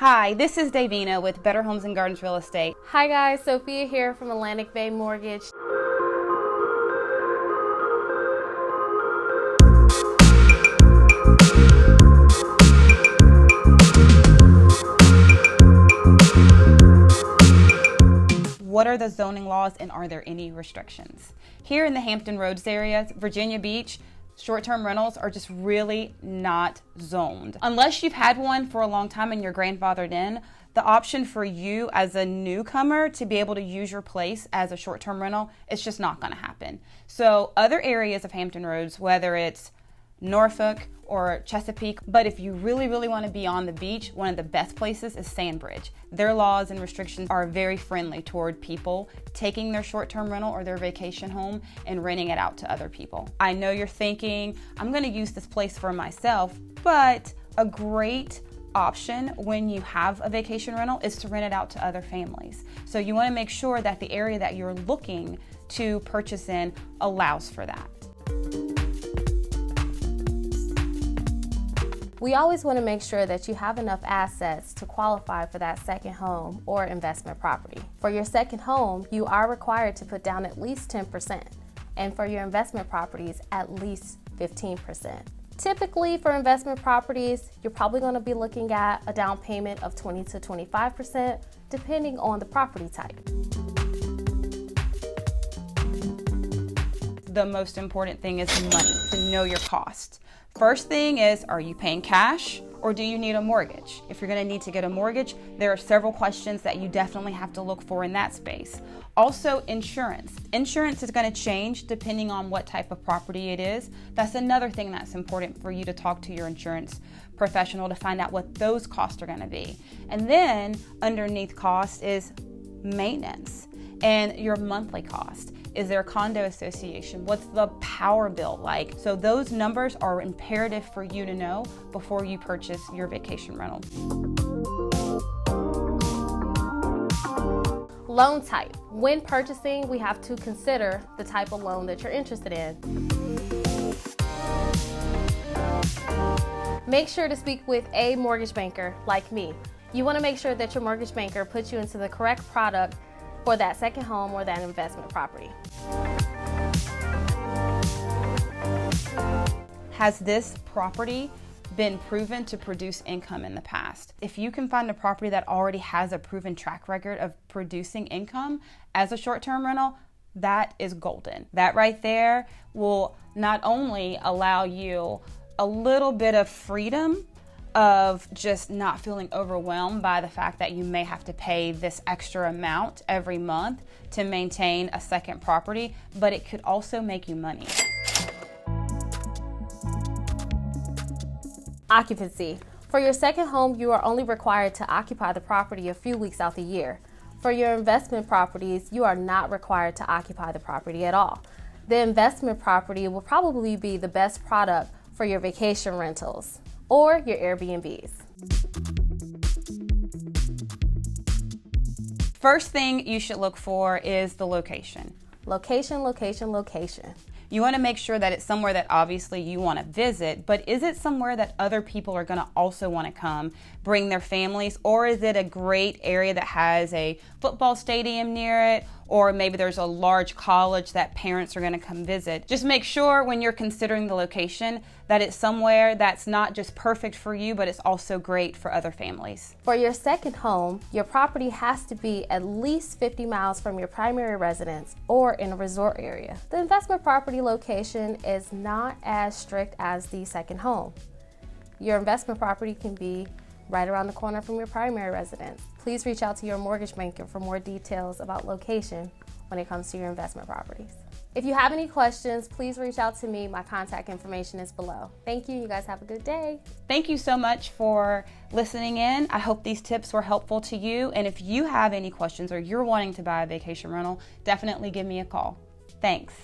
Hi, this is Davina with Better Homes and Gardens Real Estate. Hi guys, Sofia here from Atlantic Bay Mortgage. What are the zoning laws and are there any restrictions? Here in the Hampton Roads area, Virginia Beach, short-term rentals are just really not zoned. Unless you've had one for a long time and you're grandfathered in, the option for you as a newcomer to be able to use your place as a short-term rental, it's just not gonna happen. So other areas of Hampton Roads, whether it's Norfolk or Chesapeake, but if you really want to be on the beach, one of the best places is Sandbridge. Their laws and restrictions are very friendly toward people taking their short-term rental or their vacation home and renting it out to other people. I know you're thinking, I'm going to use this place for myself, but a great option when you have a vacation rental is to rent it out to other families. So you want to make sure that the area that you're looking to purchase in allows for that. We always want to make sure that you have enough assets to qualify for that second home or investment property. For your second home, you are required to put down at least 10%, and for your investment properties, at least 15%. Typically, for investment properties, you're probably going to be looking at a down payment of 20 to 25%, depending on the property type. The most important thing is money, to know your cost. First thing is, are you paying cash or do you need a mortgage? If you're going to need to get a mortgage, there are several questions that you definitely have to look for in that space. Also, insurance. Insurance is going to change depending on what type of property it is. That's another thing that's important for you to talk to your insurance professional to find out what those costs are going to be. And then underneath cost is maintenance and your monthly cost. Is there a condo association? What's the power bill like? So those numbers are imperative for you to know before you purchase your vacation rental. Loan type. When purchasing, we have to consider the type of loan that you're interested in. Make sure to speak with a mortgage banker like me. You want to make sure that your mortgage banker puts you into the correct product for that second home or that investment property. Has this property been proven to produce income in the past? If you can find a property that already has a proven track record of producing income as a short-term rental, that is golden. That right there will not only allow you a little bit of freedom of just not feeling overwhelmed by the fact that you may have to pay this extra amount every month to maintain a second property, but it could also make you money. Occupancy. For your second home, you are only required to occupy the property a few weeks out the year. For your investment properties, you are not required to occupy the property at all. The investment property will probably be the best product for your vacation rentals or your Airbnbs. First thing you should look for is the location. Location, location, location. You want to make sure that it's somewhere that obviously you want to visit, but is it somewhere that other people are going to also want to come, bring their families, or is it a great area that has a football stadium near it, or maybe there's a large college that parents are going to come visit? Just make sure when you're considering the location that it's somewhere that's not just perfect for you, but it's also great for other families. For your second home, your property has to be at least 50 miles from your primary residence or in a resort area. The investment property location is not as strict as the second home. Your investment property can be right around the corner from your primary residence. Please reach out to your mortgage banker for more details about location when it comes to your investment properties. If you have any questions, please reach out to me. My contact information is below. Thank you. You guys have a good day. Thank you so much for listening in. I hope these tips were helpful to you. And if you have any questions or you're wanting to buy a vacation rental, definitely give me a call. Thanks.